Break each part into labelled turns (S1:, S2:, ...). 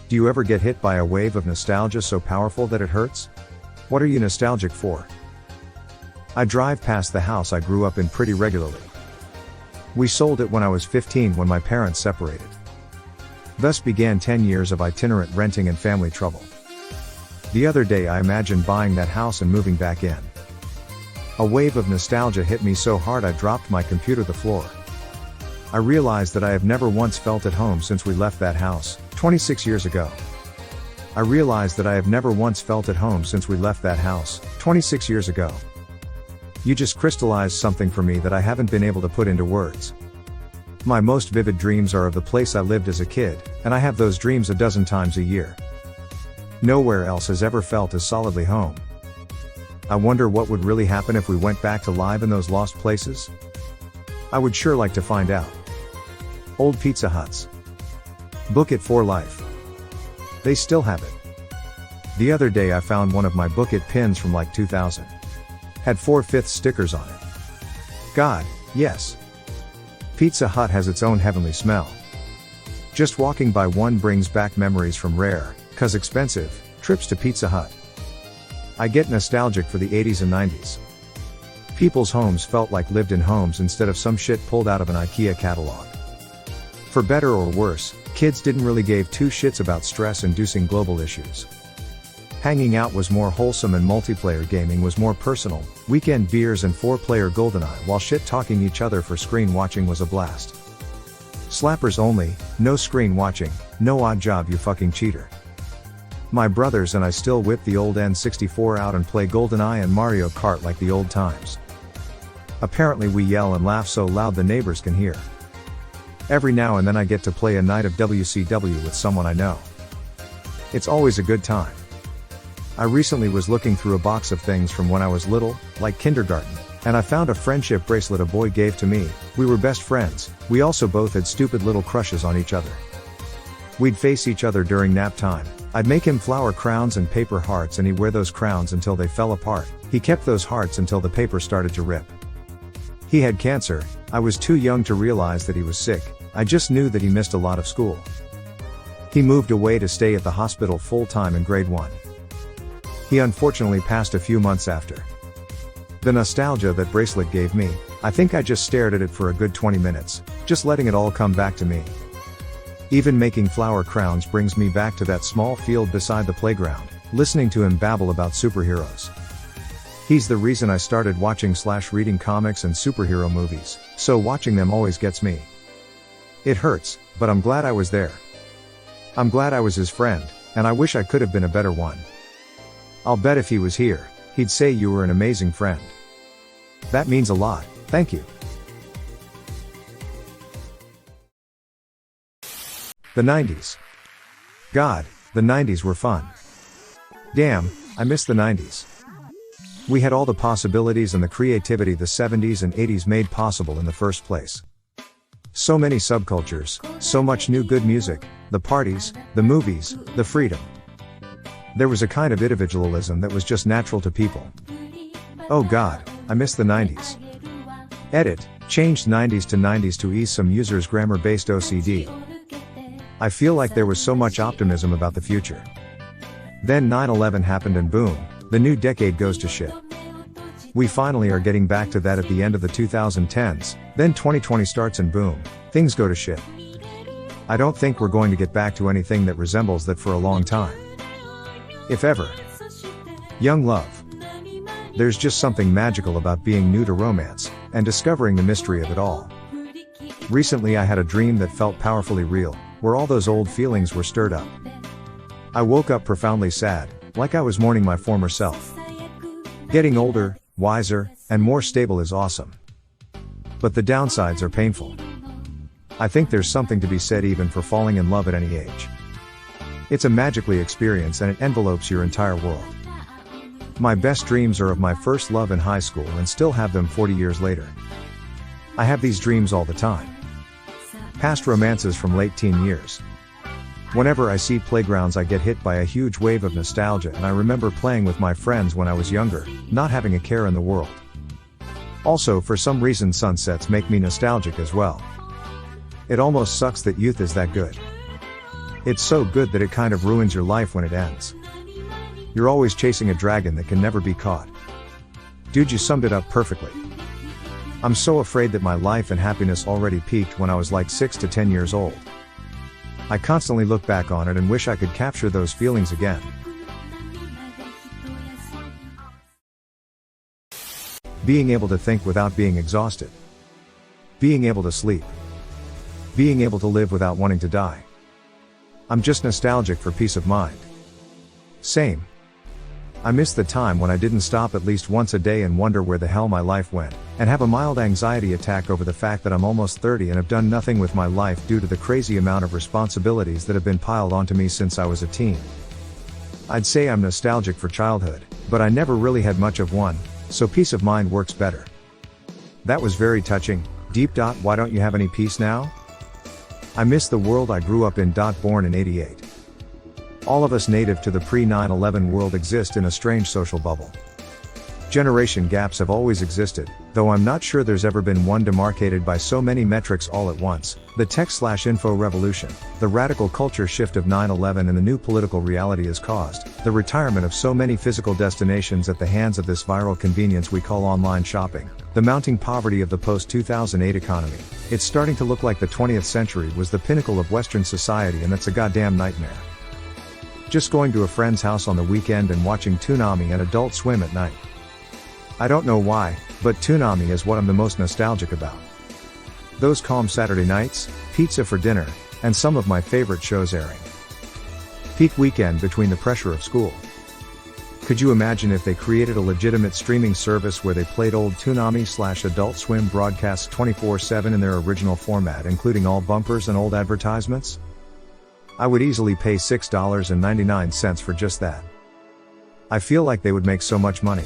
S1: Do you ever get hit by a wave of nostalgia so powerful that it hurts? What are you nostalgic for? I drive past the house I grew up in pretty regularly. We sold it when I was 15 when my parents separated. Thus began 10 years of itinerant renting and family trouble. The other day I imagined buying that house and moving back in. A wave of nostalgia hit me so hard I dropped my computer to the floor. I realized that I have never once felt at home since we left that house, 26 years ago. I realized that I have never once felt at home since we left that house, 26 years ago. You just crystallized something for me that I haven't been able to put into words. My most vivid dreams are of the place I lived as a kid, and I have those dreams a dozen times a year. Nowhere else has ever felt as solidly home. I wonder what would really happen if we went back to live in those lost places? I would sure like to find out. Old Pizza Huts. Book It for life. They still have it. The other day I found one of my Book It pins from like 2000. Had 4/5 stickers on it. God, yes. Pizza Hut has its own heavenly smell. Just walking by one brings back memories from rare, 'cause expensive, trips to Pizza Hut. I get nostalgic for the 80s and 90s. People's homes felt like lived-in homes instead of some shit pulled out of an IKEA catalog. For better or worse, kids didn't really give two shits about stress-inducing global issues. Hanging out was more wholesome and multiplayer gaming was more personal, weekend beers and 4-player GoldenEye while shit-talking each other for screen watching was a blast. Slappers only, no screen watching, no odd job you fucking cheater. My brothers and I still whip the old N64 out and play GoldenEye and Mario Kart like the old times. Apparently we yell and laugh so loud the neighbors can hear. Every now and then I get to play a night of WCW with someone I know. It's always a good time. I recently was looking through a box of things from when I was little, like kindergarten, and I found a friendship bracelet a boy gave to me. We were best friends, we also both had stupid little crushes on each other. We'd face each other during nap time. I'd make him flower crowns and paper hearts and he'd wear those crowns until they fell apart. He kept those hearts until the paper started to rip. He had cancer. I was too young to realize that he was sick. I just knew that he missed a lot of school. He moved away to stay at the hospital full-time in grade 1. He unfortunately passed a few months after. The nostalgia that bracelet gave me, I think I just stared at it for a good 20 minutes, just letting it all come back to me. Even making flower crowns brings me back to that small field beside the playground, listening to him babble about superheroes. He's the reason I started watching/reading comics and superhero movies, so watching them always gets me. It hurts, but I'm glad I was there. I'm glad I was his friend, and I wish I could have been a better one. I'll bet if he was here, he'd say you were an amazing friend. That means a lot, thank you. The 90s. God, the 90s were fun. Damn, I miss the 90s. We had all the possibilities and the creativity the 70s and 80s made possible in the first place. So many subcultures, so much new good music, the parties, the movies, the freedom. There was a kind of individualism that was just natural to people. Oh God, I miss the 90s. Edit, changed 90s to 90s to ease some users' grammar-based OCD. I feel like there was so much optimism about the future. Then 9/11 happened and boom, the new decade goes to shit. We finally are getting back to that at the end of the 2010s, then 2020 starts and boom, things go to shit. I don't think we're going to get back to anything that resembles that for a long time. If ever. Young love. There's just something magical about being new to romance, and discovering the mystery of it all. Recently I had a dream that felt powerfully real, where all those old feelings were stirred up. I woke up profoundly sad, like I was mourning my former self. Getting older, wiser, and more stable is awesome. But the downsides are painful. I think there's something to be said even for falling in love at any age. It's a magically experience and it envelopes your entire world. My best dreams are of my first love in high school and still have them 40 years later. I have these dreams all the time. Past romances from late teen years. Whenever I see playgrounds I get hit by a huge wave of nostalgia and I remember playing with my friends when I was younger, not having a care in the world. Also for some reason sunsets make me nostalgic as well. It almost sucks that youth is that good. It's so good that it kind of ruins your life when it ends. You're always chasing a dragon that can never be caught. Dude, you summed it up perfectly. I'm so afraid that my life and happiness already peaked when I was like 6 to 10 years old. I constantly look back on it and wish I could capture those feelings again. Being able to think without being exhausted. Being able to sleep. Being able to live without wanting to die. I'm just nostalgic for peace of mind. Same. I miss the time when I didn't stop at least once a day and wonder where the hell my life went, and have a mild anxiety attack over the fact that I'm almost 30 and have done nothing with my life due to the crazy amount of responsibilities that have been piled onto me since I was a teen. I'd say I'm nostalgic for childhood, but I never really had much of one, so peace of mind works better. That was very touching. Deep. Why don't you have any peace now? I miss the world I grew up in. Born in '88. All of us native to the pre-9/11 world exist in a strange social bubble. Generation gaps have always existed, though I'm not sure there's ever been one demarcated by so many metrics all at once. The tech/info revolution, the radical culture shift of 9/11 and the new political reality has caused the retirement of so many physical destinations at the hands of this viral convenience we call online shopping. The mounting poverty of the post-2008 economy. It's starting to look like the 20th century was the pinnacle of Western society, and that's a goddamn nightmare. Just going to a friend's house on the weekend and watching Toonami and Adult Swim at night. I don't know why, but Toonami is what I'm the most nostalgic about. Those calm Saturday nights, pizza for dinner, and some of my favorite shows airing. Peak weekend between the pressure of school. Could you imagine if they created a legitimate streaming service where they played old Toonami/Adult Swim broadcasts 24/7 in their original format, including all bumpers and old advertisements? I would easily pay $6.99 for just that. I feel like they would make so much money.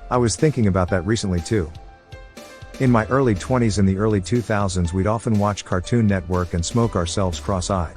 S1: I was thinking about that recently too. In my early 20s and the early 2000s, we'd often watch Cartoon Network and smoke ourselves cross-eyed.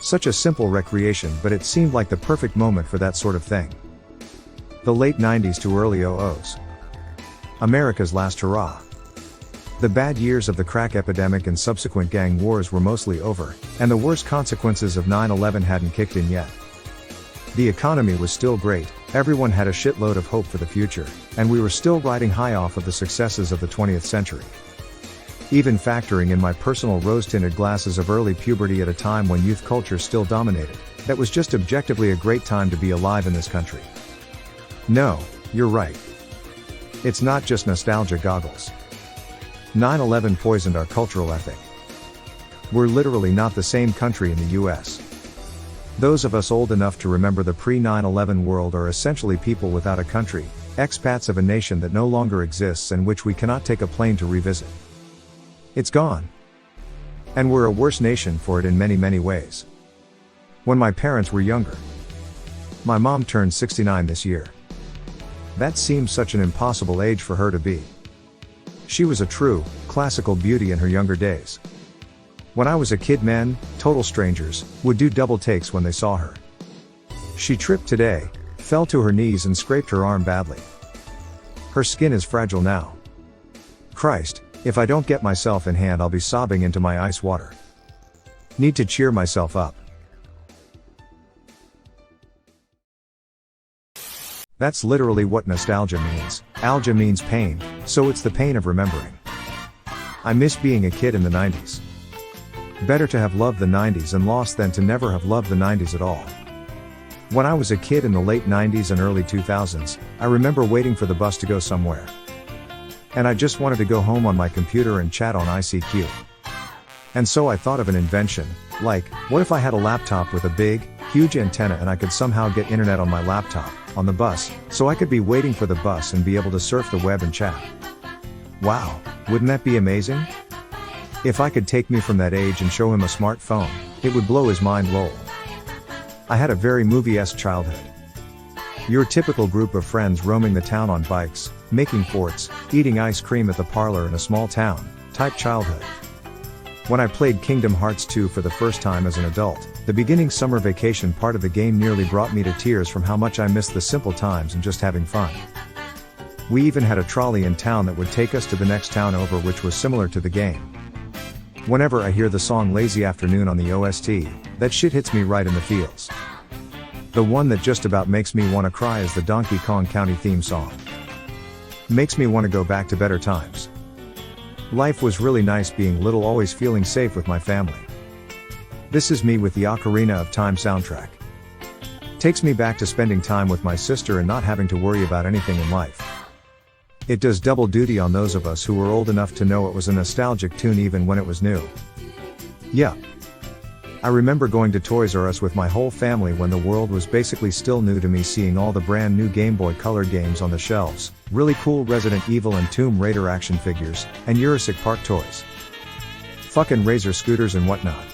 S1: Such a simple recreation, but it seemed like the perfect moment for that sort of thing. The late 90s to early 00s. America's last hurrah. The bad years of the crack epidemic and subsequent gang wars were mostly over, and the worst consequences of 9/11 hadn't kicked in yet. The economy was still great, everyone had a shitload of hope for the future, and we were still riding high off of the successes of the 20th century. Even factoring in my personal rose-tinted glasses of early puberty at a time when youth culture still dominated, that was just objectively a great time to be alive in this country. No, you're right. It's not just nostalgia goggles. 9/11 poisoned our cultural ethic. We're literally not the same country in the US. Those of us old enough to remember the pre-9/11 world are essentially people without a country, expats of a nation that no longer exists and which we cannot take a plane to revisit. It's gone. And we're a worse nation for it in many, many ways. When my parents were younger. My mom turned 69 this year. That seems such an impossible age for her to be. She was a true, classical beauty in her younger days. When I was a kid, men, total strangers, would do double takes when they saw her. She tripped today, fell to her knees and scraped her arm badly. Her skin is fragile now. Christ, if I don't get myself in hand, I'll be sobbing into my ice water. Need to cheer myself up. That's literally what nostalgia means. Algia means pain, so it's the pain of remembering. I miss being a kid in the 90s. Better to have loved the 90s and lost than to never have loved the 90s at all. When I was a kid in the late 90s and early 2000s, I remember waiting for the bus to go somewhere. And I just wanted to go home on my computer and chat on ICQ. And so I thought of an invention, like, what if I had a laptop with a big, huge antenna and I could somehow get internet on my laptop, on the bus, so I could be waiting for the bus and be able to surf the web and chat. Wow, wouldn't that be amazing? If I could take me from that age and show him a smartphone, it would blow his mind. Lol. I had a very movie-esque childhood. Your typical group of friends roaming the town on bikes, making forts, eating ice cream at the parlor in a small town, type childhood. When I played Kingdom Hearts 2 for the first time as an adult, the beginning summer vacation part of the game nearly brought me to tears from how much I missed the simple times and just having fun. We even had a trolley in town that would take us to the next town over, which was similar to the game. Whenever I hear the song Lazy Afternoon on the OST, that shit hits me right in the feels. The one that just about makes me wanna cry is the Donkey Kong County theme song. Makes me wanna go back to better times. Life was really nice being little, always feeling safe with my family. This is me with the Ocarina of Time soundtrack. Takes me back to spending time with my sister and not having to worry about anything in life. It does double duty on those of us who were old enough to know it was a nostalgic tune even when it was new. Yeah. I remember going to Toys R Us with my whole family when the world was basically still new to me, seeing all the brand new Game Boy Color games on the shelves, really cool Resident Evil and Tomb Raider action figures, and Jurassic Park toys. Fucking Razor scooters and whatnot.